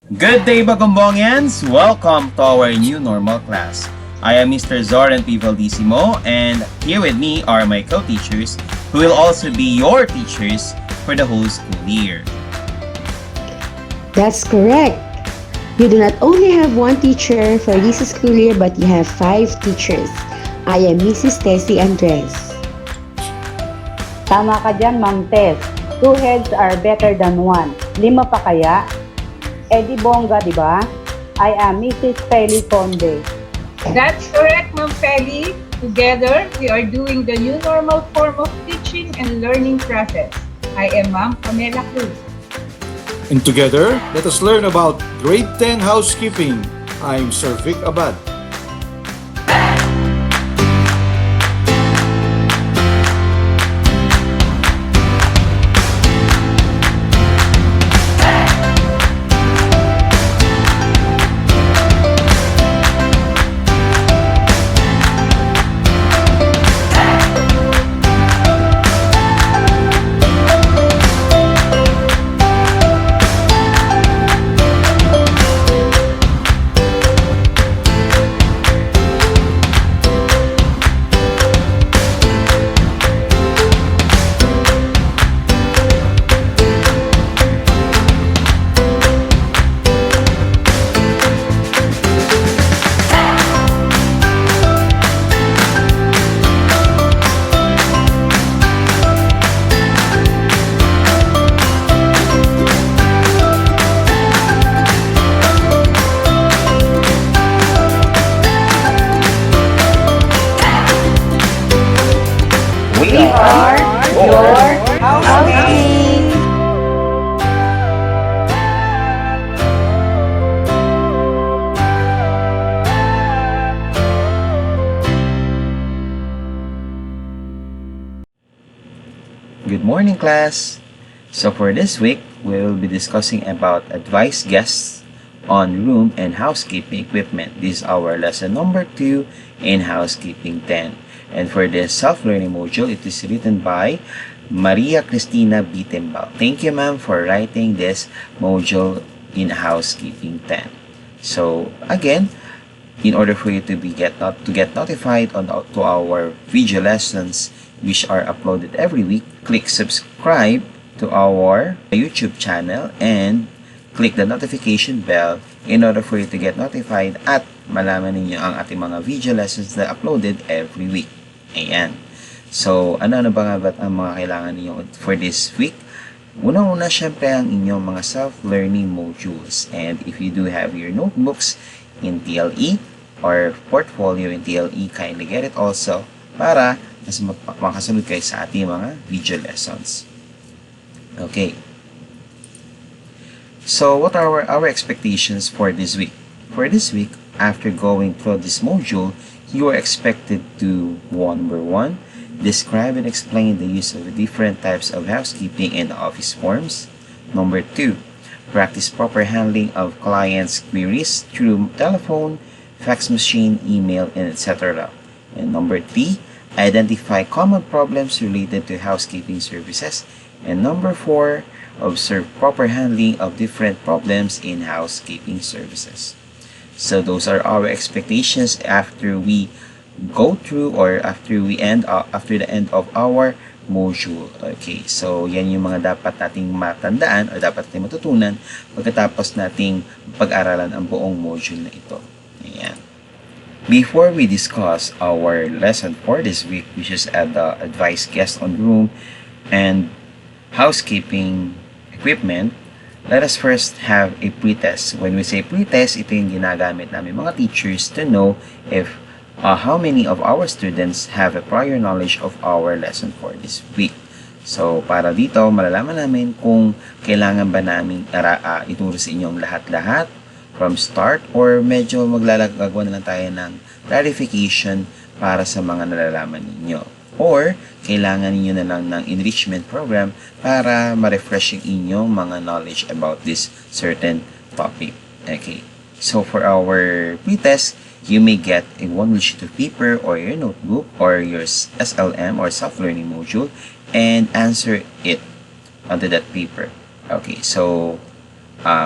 Good day, Bagumbongians! Welcome to our new normal class. I am Mr. Zoran P. Valdissimo, and here with me are my co-teachers who will also be your teachers for the whole school year. That's correct. You do not only have one teacher for this school year, but you have 5 teachers. I am Mrs. Tessie Andres. Tama ka dyan, Ma'am Tess. 2 heads are better than 1. 5 pa kaya? Di bongga, di ba? I am Mrs. Feli Conde. That's correct, Ma'am Feli. Together, we are doing the new normal form of teaching and learning process. I am Ma'am Pamela Cruz. And together, let us learn about Grade 10 Housekeeping. I'm Sir Vic Abad. We are your housemates. Good morning, class! So for this week, we will be discussing about advice guests on room and housekeeping equipment. This is our lesson number 2 in housekeeping 10. And for this self-learning module, it is written by Maria Cristina Bitembal. Thank you, ma'am, for writing this module in housekeeping 10. So again, in order for you to get notified to our video lessons which are uploaded every week, click subscribe to our YouTube channel and click the notification bell in order for you to get notified at malaman ninyo ang ating mga video lessons na uploaded every week. Ayan. So, ano ba nga ba ang mga kailangan ninyo for this week? Unang-una, syempre, ang inyong mga self-learning modules. And if you do have your notebooks in TLE or portfolio in TLE, kindly get it also para mas makasunod kayo sa ating mga video lessons. Okay. So, what are our expectations for this week? For this week, after going through this module, you are expected to, number 1, describe and explain the use of the different types of housekeeping and office forms. Number 2, practice proper handling of clients' queries through telephone, fax machine, email, and etc. And number 3, identify common problems related to housekeeping services. And number 4, observe proper handling of different problems in housekeeping services. So those are our expectations after we go through or after the end of our module. Okay, so yan yung mga dapat nating matandaan o dapat nating matutunan pagkatapos nating pag-aralan ang buong module na ito. Ayan. Before we discuss our lesson for this week, which is the advice guest on room and housekeeping equipment, let us first have a pretest. When we say pretest, ito yung ginagamit namin mga teachers to know if how many of our students have a prior knowledge of our lesson for this week. So, para dito, malalaman namin kung kailangan ba namin ituro sa inyong lahat-lahat from start or medyo maglalagawa na lang tayo ng clarification para sa mga nalalaman ninyo. Or, kailangan niyo na lang ng enrichment program para ma-refresh yung inyong mga knowledge about this certain topic. Okay. So, for our pretest, you may get a one sheet of paper or your notebook or your SLM or self-learning module and answer it onto that paper. Okay. So,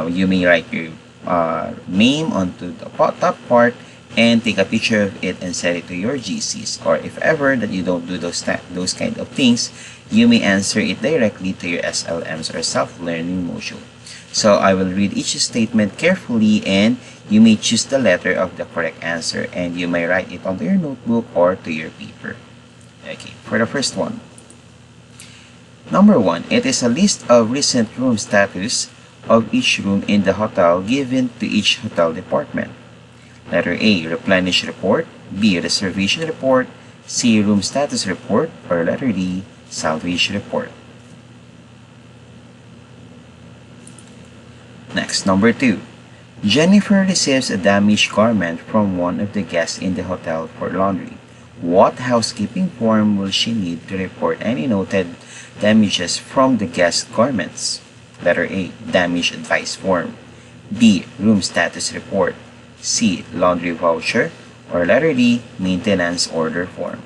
you may write your name onto the top part and take a picture of it and send it to your GCs. Or if ever that you don't do those kind of things, you may answer it directly to your SLMs or self-learning module. So I will read each statement carefully and you may choose the letter of the correct answer and you may write it onto your notebook or to your paper. Okay, for the first one. Number 1, it is a list of recent room status of each room in the hotel given to each hotel department. Letter A, replenish report. B, reservation report. C, room status report. Or letter D, salvage report. Next, number 2. Jennifer receives a damaged garment from one of the guests in the hotel for laundry. What housekeeping form will she need to report any noted damages from the guest's garments? Letter A, damage advice form. B, room status report. C, laundry voucher. Or letter D, maintenance order form.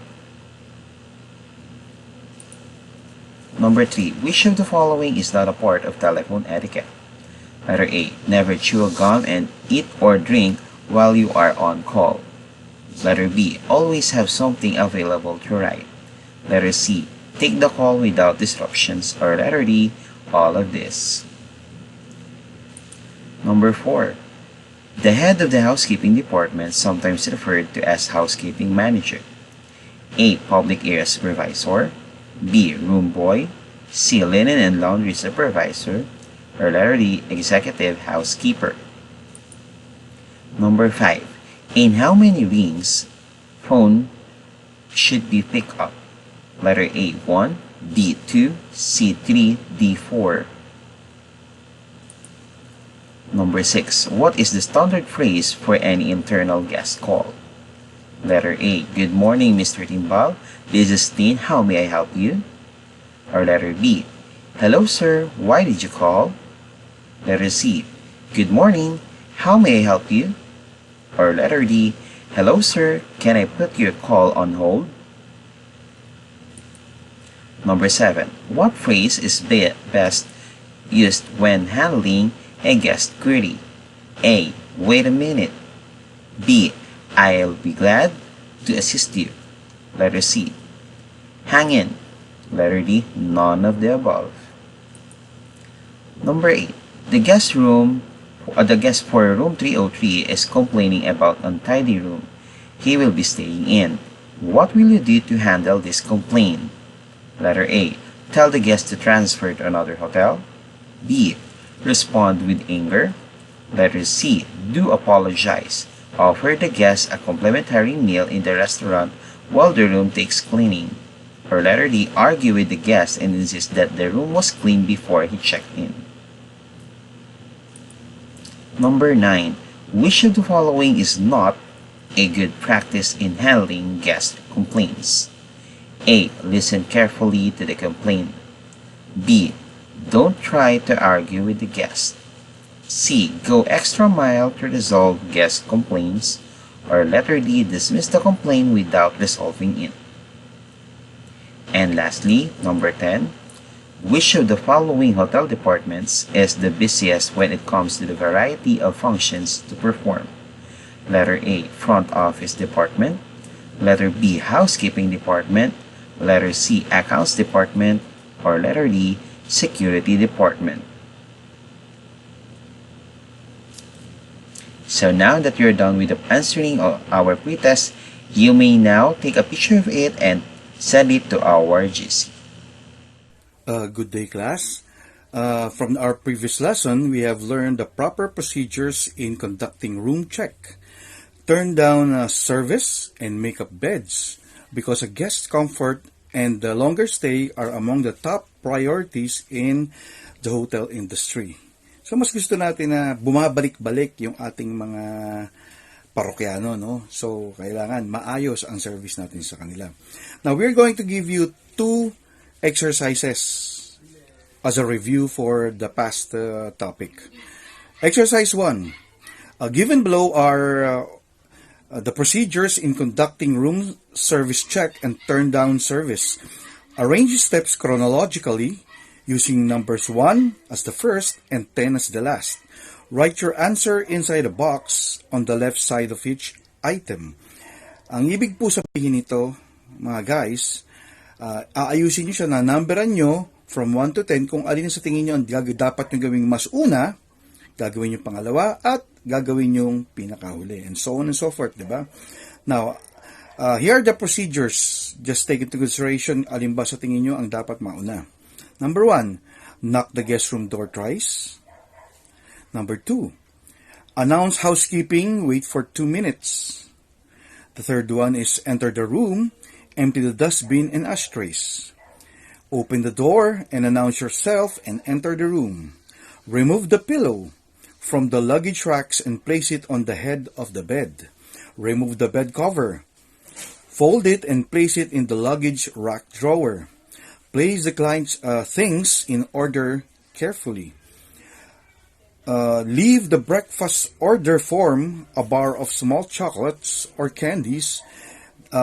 Number 3, which of the following is not a part of telephone etiquette? Letter A, never chew a gum and eat or drink while you are on call. Letter B, always have something available to write. Letter C, take the call without disruptions. Or letter D, all of this. Number 4, the head of the housekeeping department, sometimes referred to as housekeeping manager. A, public area supervisor. B, room boy. C, linen and laundry supervisor. Or letter D, executive housekeeper. Number 5, in how many rings phone should be picked up? Letter A, 1. B, 2. C, 3. D, 4. Number 6, what is the standard phrase for any internal guest call? Letter A, good morning, Mr. Timbal. This is Tin. How may I help you? Or letter B, hello, sir. Why did you call? Letter C, good morning. How may I help you? Or letter D, hello, sir. Can I put your call on hold? Number 7, what phrase is best used when handling a guest query? A, wait a minute. B, I'll be glad to assist you. Letter C, hang in. Letter D, none of the above. Number 8, the guest for room 303 is complaining about untidy room he will be staying in. What will you do to handle this complaint? Letter A, tell the guest to transfer to another hotel. B, respond with anger. Letter C, do apologize. Offer the guest a complimentary meal in the restaurant while the room takes cleaning. Or letter D, argue with the guest and insist that the room was cleaned before he checked in. Number 9, which of the following is not a good practice in handling guest complaints? A, listen carefully to the complaint. B, don't try to argue with the guest. C, go extra mile to resolve guest complaints. Or letter D, dismiss the complaint without resolving it. And lastly, number 10, which of the following hotel departments is the busiest when it comes to the variety of functions to perform? Letter A, front office department. Letter B, housekeeping department. Letter C, accounts department. Or letter D, security department. So now that you're done with the answering of our pretest, you may now take a picture of it and send it to our GC. Good day, class. From our previous lesson, we have learned the proper procedures in conducting room check. Turn down service and make up beds because a guest's comfort and the longer stay are among the top priorities in the hotel industry. So mas gusto natin na bumabalik-balik yung ating mga parokyano, no? So kailangan maayos ang service natin sa kanila. Now we're going to give you 2 exercises as a review for the past topic. Exercise 1. Given below are the procedures in conducting room service check and turn down service. Arrange steps chronologically using numbers 1 as the first and 10 as the last. Write your answer inside a box on the left side of each item. Ang ibig po sabihin nito, mga guys, aayusin nyo siya na numberan nyo from 1 to 10 kung alin sa tingin nyo ang dapat nyo gawing mas una, gagawin yung pangalawa, at gagawin yung pinakahuli, and so on and so forth, di ba? Now, here are the procedures. Just take into consideration alin ba sa tingin nyo ang dapat mauna. Number 1, knock the guest room door twice. Number 2, announce housekeeping, wait for 2 minutes. The third one is enter the room, empty the dustbin and ashtrays. Open the door and announce yourself and enter the room. Remove the pillow from the luggage racks and place it on the head of the bed. Remove the bed cover. Fold it and place it in the luggage rack drawer. Place the client's things in order carefully. Leave the breakfast order form, a bar of small chocolates or candies,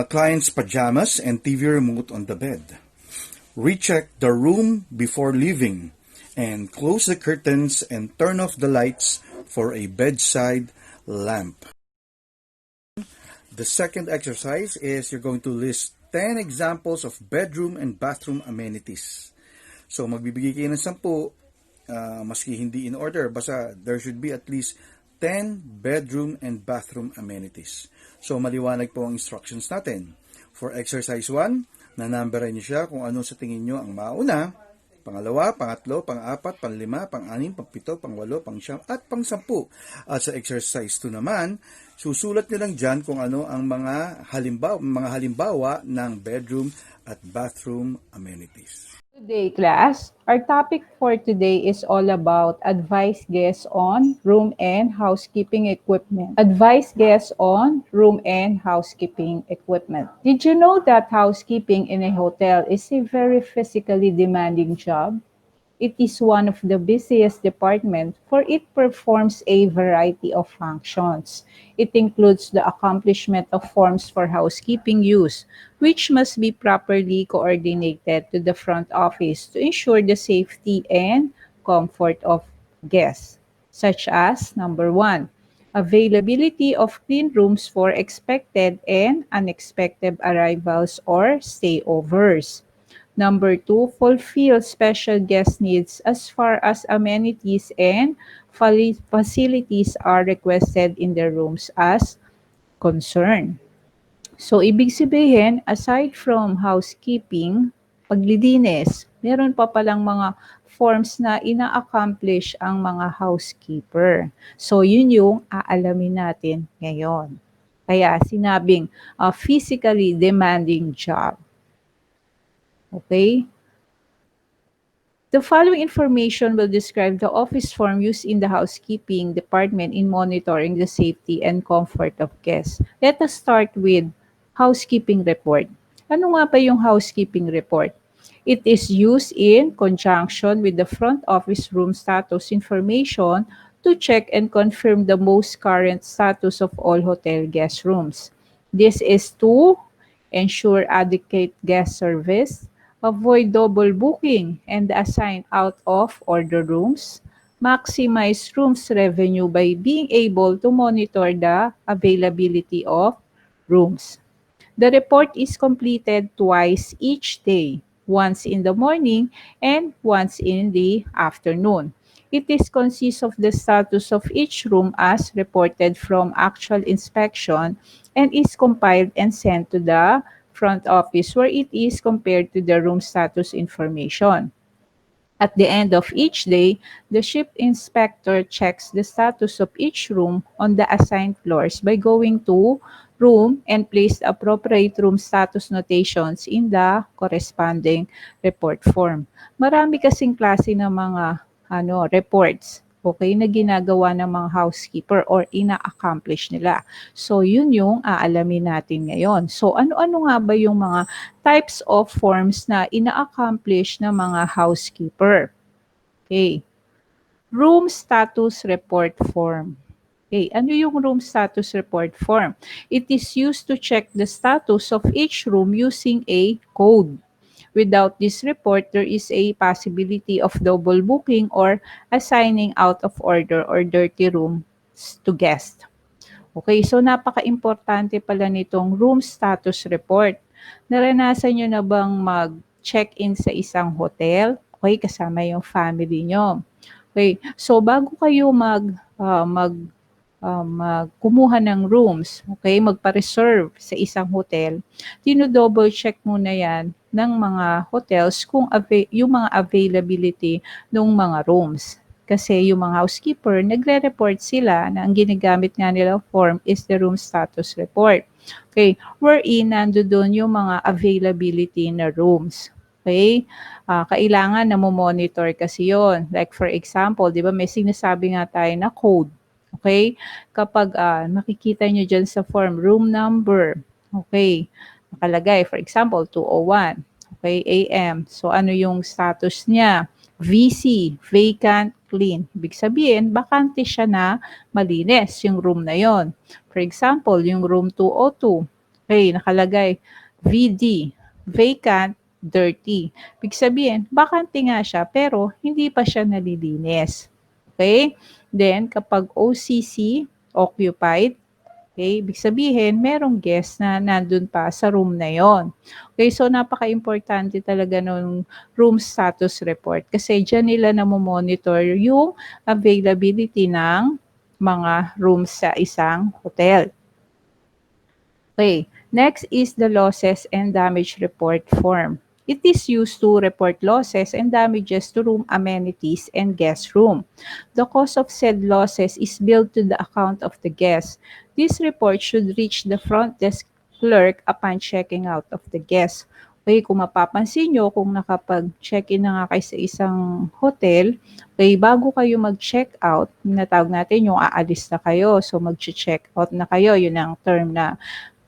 client's pajamas, and TV remote on the bed. Recheck the room before leaving, and close the curtains and turn off the lights for a bedside lamp. The second exercise is you're going to list 10 examples of bedroom and bathroom amenities. So magbibigay kayo ng 10, maski hindi in order, basta there should be at least 10 bedroom and bathroom amenities. So maliwanag po ang instructions natin. For exercise 1, nanumberan niyo siya kung ano sa tingin niyo ang mauna, pangalawa, pangatlo, pang-apat, pang-5, pang-6, pang-7, pang-8, pang-9, at pang-10. At sa exercise 2 naman, susulat niyo lang dyan kung ano ang mga halimbawa ng bedroom at bathroom amenities. Today, class, our topic for today is all about advice guests on room and housekeeping equipment. Advice guests on room and housekeeping equipment. Did you know that housekeeping in a hotel is a very physically demanding job? It is one of the busiest departments for it performs a variety of functions. It includes the accomplishment of forms for housekeeping use, which must be properly coordinated to the front office to ensure the safety and comfort of guests, such as number 1, availability of clean rooms for expected and unexpected arrivals or stayovers. Number 2, fulfill special guest needs as far as amenities and facilities are requested in the rooms as concerned. So, ibig sabihin, aside from housekeeping, paglilinis, meron pa palang mga forms na ina-accomplish ang mga housekeeper. So, yun yung aalamin natin ngayon. Kaya sinabing physically demanding job. Okay? The following information will describe the office form used in the housekeeping department in monitoring the safety and comfort of guests. Let us start with housekeeping report. Ano nga ba yung housekeeping report? It is used in conjunction with the front office room status information to check and confirm the most current status of all hotel guest rooms. This is to ensure adequate guest service, avoid double booking and assign out of order rooms, maximize rooms revenue by being able to monitor the availability of rooms. The report is completed twice each day, once in the morning and once in the afternoon. It is consists of the status of each room as reported from actual inspection and is compiled and sent to the front office where it is compared to the room status information. At the end of each day, the ship inspector checks the status of each room on the assigned floors by going to room and place the appropriate room status notations in the corresponding report form. Marami kasing klase ng mga reports, okay, na ginagawa ng mga housekeeper or ina-accomplish nila. So, yun yung aalamin natin ngayon. So, ano-ano nga ba yung mga types of forms na ina-accomplish ng mga housekeeper? Okay. Room status report form. Okay, ano yung room status report form? It is used to check the status of each room using a code. Without this report, there is a possibility of double booking or assigning out of order or dirty rooms to guests. Okay, so napaka-importante pala nitong room status report. Naranasan nyo na bang mag-check-in sa isang hotel? Okay, kasama yung family nyo. Okay, so bago kayo kumuha ng rooms, okay, magpa-reserve sa isang hotel, dino-double check muna yan ng mga hotels kung yung mga availability ng mga rooms. Kasi yung mga housekeeper, nagre-report sila na ang ginagamit nga nila form is the room status report. Okay, wherein nando doon yung mga availability na rooms. Okay? Kailangan na mo-monitor kasi yon. Like for example, di ba may sinasabi nga tayo na code. Okay? Kapag makikita nyo dyan sa form, room number. Okay? Nakalagay, for example, 201. Okay, AM. So ano yung status niya? VC, vacant, clean. Ibig sabihin, bakante siya na malinis yung room na yon. For example, yung room 202. Okay, nakalagay VD, vacant, dirty. Ibig sabihin, bakante nga siya pero hindi pa siya nalilinis. Okay? Then, kapag OCC, occupied, okay, ibig sabihin, merong guest na nandun pa sa room na yon. Okay, so napaka-importante talaga ng room status report kasi dyan nila monitor yung availability ng mga rooms sa isang hotel. Okay, next is the losses and damage report form. It is used to report losses and damages to room amenities and guest room. The cost of said losses is billed to the account of the guest. This report should reach the front desk clerk upon checking out of the guest. Okay, kung mapapansin nyo, kung nakapag-check-in na nga kayo sa isang hotel, okay, bago kayo mag-check out, natawag natin yung aalis na kayo. So, mag-check out na kayo. Yun ang term na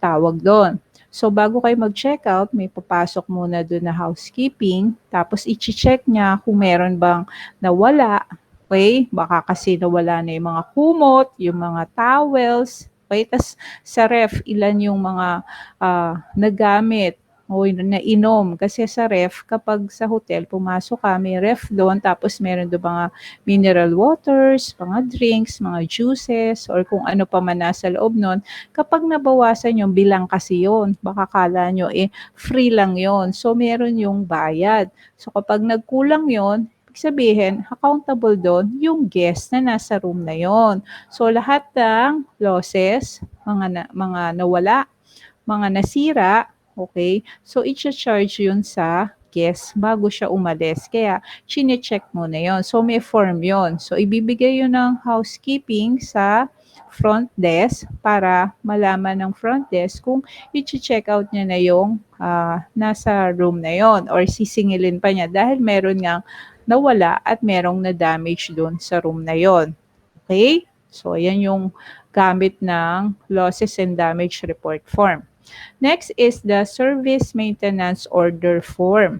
tawag doon. So, bago kayo mag-check out, may papasok muna doon na housekeeping. Tapos, i-check niya kung meron bang nawala. Okay? Baka kasi nawala na yung mga kumot, yung mga towels. Okay? Tapos, sa ref, ilan yung mga nagamit o nainom. Kasi sa ref, kapag sa hotel, pumasok ka, may ref doon. Tapos, meron doon mga mineral waters, mga drinks, mga juices, or kung ano pa man nasa loob nun. Kapag nabawasan yung bilang kasi yun, baka kala nyo free lang yon. So meron yung bayad. So kapag nagkulang yon, ibig sabihin, accountable doon yung guest na nasa room na yon. So lahat ng losses, mga nawala, mga nasira, okay? So i-charge yun sa guest bago siya umalis. Kaya, chine-check muna yon. So, may form yon. So, ibibigay yun ng housekeeping sa front desk para malaman ng front desk kung i-check out niya na yung nasa room na yon or sisingilin pa niya dahil meron nga nawala at merong na-damage doon sa room na yon. Okay? So, ayan yung gamit ng losses and damage report form. Next is the service maintenance order form.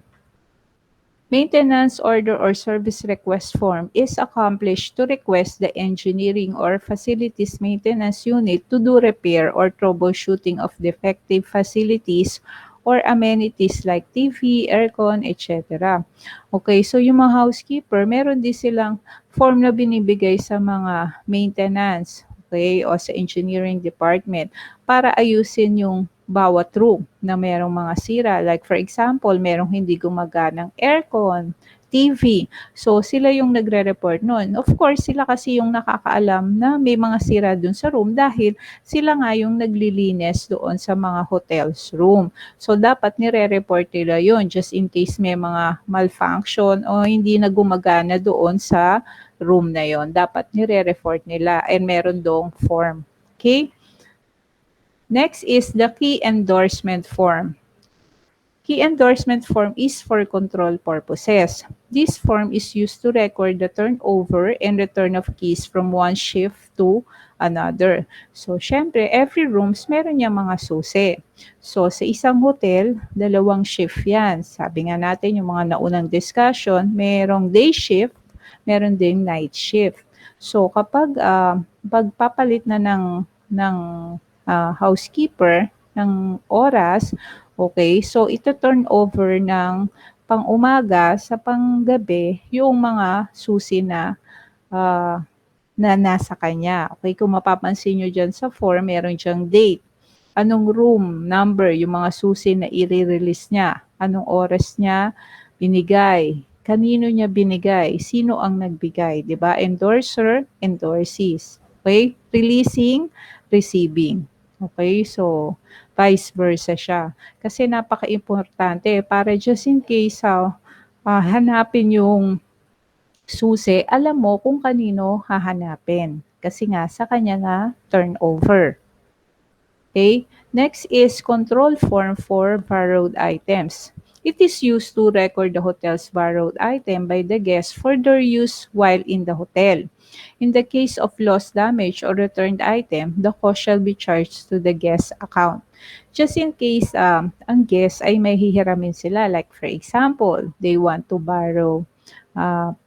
Maintenance order or service request form is accomplished to request the engineering or facilities maintenance unit to do repair or troubleshooting of defective facilities or amenities like TV, aircon, etc. Okay, so yung mga housekeeper, meron din silang form na binibigay sa mga maintenance, okay, o sa engineering department para ayusin yung bawat room na merong mga sira. Like for example, merong hindi gumaganang aircon, TV. So, sila yung nagre-report nun. Of course, sila kasi yung nakakaalam na may mga sira dun sa room dahil sila nga yung naglilinis doon sa mga hotels room. So, dapat nire-report nila yun just in case may mga malfunction o hindi na gumagana doon sa room na yon. Dapat nire-report nila and meron doong form. Okay? Next is the key endorsement form. Key endorsement form is for control purposes. This form is used to record the turnover and return of keys from one shift to another. So, syempre, every rooms meron niya mga susi. So, sa isang hotel, 2 shift yan. Sabi nga natin, yung mga naunang discussion, merong day shift, meron ding night shift. So, kapag pagpapalit na ng housekeeper ng oras, Okay, so ito turn over ng pang-umaga sa panggabi yung mga susi ah, na nasa kanya. Okay, kung mapapansin niyo diyan sa form, meron diyang date, anong room number, yung mga susi na ire-release niya, anong oras niya binigay, kanino niya binigay, sino ang nagbigay, 'di ba? Endorser, endorsees. Okay? Releasing, receiving. Okay? So, vice versa siya. Kasi napaka-importante para just in case hanapin yung susi, alam mo kung kanino hahanapin. Kasi nga sa kanya nga turnover. Okay? Next is control form for borrowed items. It is used to record the hotel's borrowed item by the guest for their use while in the hotel. In the case of lost, damage, or returned item, the cost shall be charged to the guest account. Just in case ang guest ay may hihiramin sila. Like for example, they want to borrow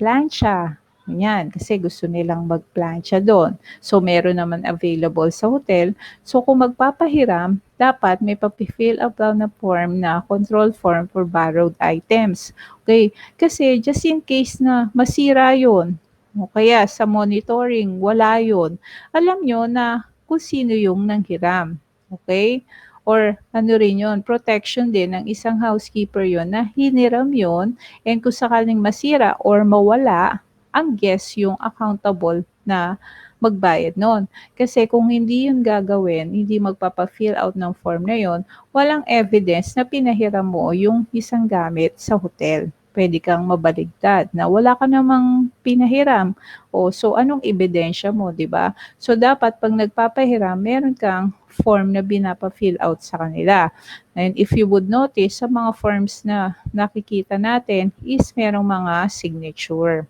plancha. Yan, kasi gusto nilang magplancha doon. So, meron naman available sa hotel. So, kung magpapahiram, dapat may papi-fill up daw na form na control form for borrowed items. Okay? Kasi just in case na masira yon, o kaya sa monitoring, wala yon, alam nyo na kung sino yung nanghiram. Okay? Or ano rin yun, protection din ng isang housekeeper yon na hiniram yon, and kung sakaling masira or mawala, ang guest yung accountable na magbayad nun. Kasi kung hindi yun gagawin, hindi magpapa-fill out ng form na yun, walang evidence na pinahiram mo yung isang gamit sa hotel. Pwede kang mabaligtad na wala ka namang pinahiram. O so anong ebidensya mo, 'di ba? So dapat pag nagpapahiram, meron kang form na binapa-fill out sa kanila. And if you would notice, sa mga forms na nakikita natin is merong mga signature.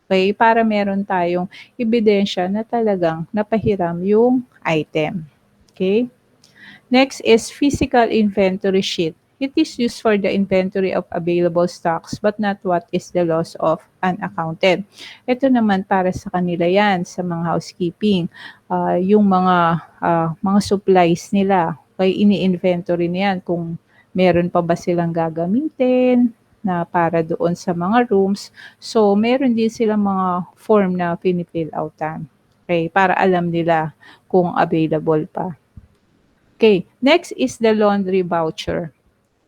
Okay? Para meron tayong ebidensya na talagang napahiram yung item. Okay? Next is physical inventory sheet. It is used for the inventory of available stocks but not what is the loss of unaccounted. Ito naman para sa kanila yan, sa mga housekeeping. Yung mga supplies nila, kaya ini-inventory niyan kung meron pa ba silang gagamitin na para doon sa mga rooms. So, meron din silang mga form na pinifill outan. Okay, para alam nila kung available pa. Okay, next is the laundry voucher.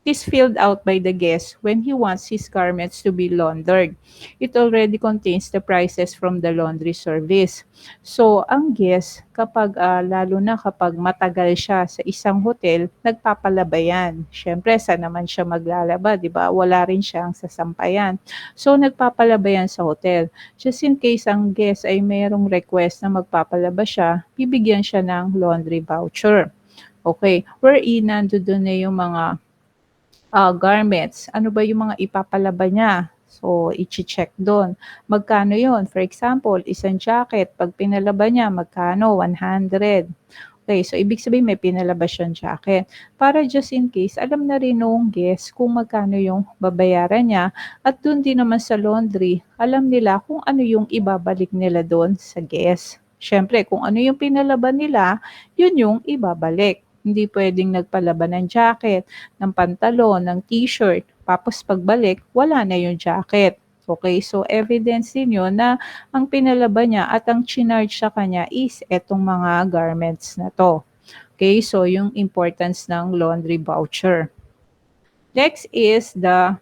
It is filled out by the guest when he wants his garments to be laundered. It already contains the prices from the laundry service. So, ang guest, kapag, lalo na kapag matagal siya sa isang hotel, nagpapalaba yan. Siyempre, saan naman siya maglalaba, di ba? Wala rin siyang sasampayan. So, nagpapalaba yan sa hotel. Just in case ang guest ay mayroong request na magpapalaba siya, bibigyan siya ng laundry voucher. Okay, wherein nandoon na yung mga garments. Ano ba yung mga ipapalaba niya? So, iche-check doon. Magkano yon? For example, isang jacket, pag pinalaba niya, magkano? 100. Okay, so ibig sabihin may pinalabas siyang jacket. Para just in case, alam na rin nung guest kung magkano yung babayaran niya. At doon din naman sa laundry, alam nila kung ano yung ibabalik nila doon sa guest. Siyempre, kung ano yung pinalaban nila, yun yung ibabalik. Hindi pwedeng nagpalaban ng jacket, ng pantalon, ng t-shirt. Tapos pagbalik, wala na yung jacket. Okay, so evidence din yun na ang pinalaban niya at ang chinarge sa kanya is etong mga garments na to. Okay, so yung importance ng laundry voucher. Next is the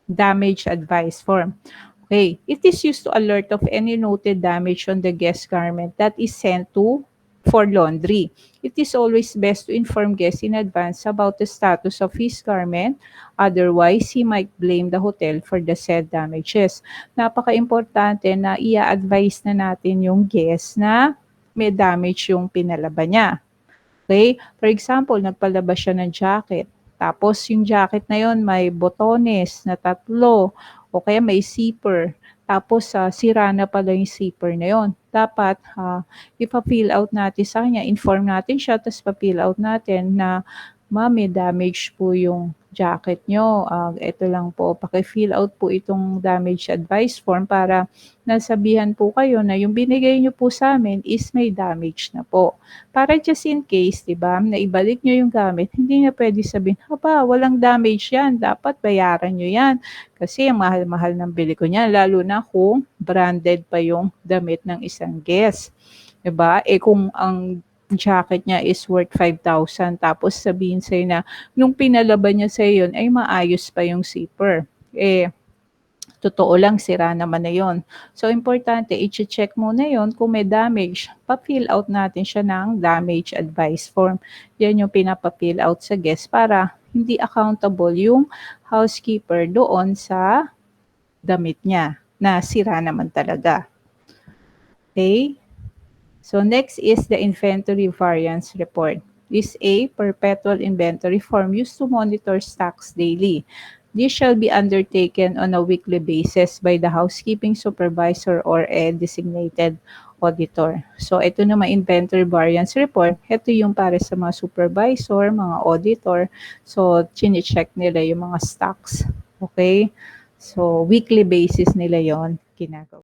damage advice form. Okay, it is used to alert of any noted damage on the guest garment that is sent to for laundry. It is always best to inform guests in advance about the status of his garment. Otherwise, he might blame the hotel for the said damages. Napaka-importante na i-advise na natin yung guest na may damage yung pinalaban niya. Okay? For example, nagpalabas siya ng jacket. Tapos yung jacket na yon may botones na 3 o kaya may zipper. Tapos sira na pala yung zipper na yon. Dapat ipa-fill out natin sa kanya, inform natin siya, tapos pa-fill out natin na "Ma'am, may damage po yung jacket nyo. Ito lang po, paki-fill out po itong damage advice form para nasabihan po kayo na yung binigay nyo po sa amin is may damage na po. Para just in case, 'di ba, na ibalik nyo yung gamit, hindi na puwede sabihin, 'Aba, walang damage 'yan, dapat bayaran nyo 'yan. Kasi ang mahal-mahal ng bili ko niyan.' Lalo na kung branded pa yung damit ng isang guest, 'di ba? Eh, kung ang jacket niya is worth 5,000 tapos sabihin sa'yo na nung pinalaban niya sa'yo yun ay maayos pa yung zipper. Eh, totoo lang sira naman na yun. So, importante iche-check muna yon kung may damage, pa-fill out natin siya ng damage advice form. Yan yung pinapa-fill out sa guest para hindi accountable yung housekeeper doon sa damit niya na sira naman talaga. Okay? So next is the inventory variance report. This is a perpetual inventory form used to monitor stocks daily. This shall be undertaken on a weekly basis by the housekeeping supervisor or a designated auditor. So ito naman inventory variance report, ito yung para sa mga supervisor, mga auditor. So chine-check nila yung mga stocks. Okay? So weekly basis nila yon ginagawa.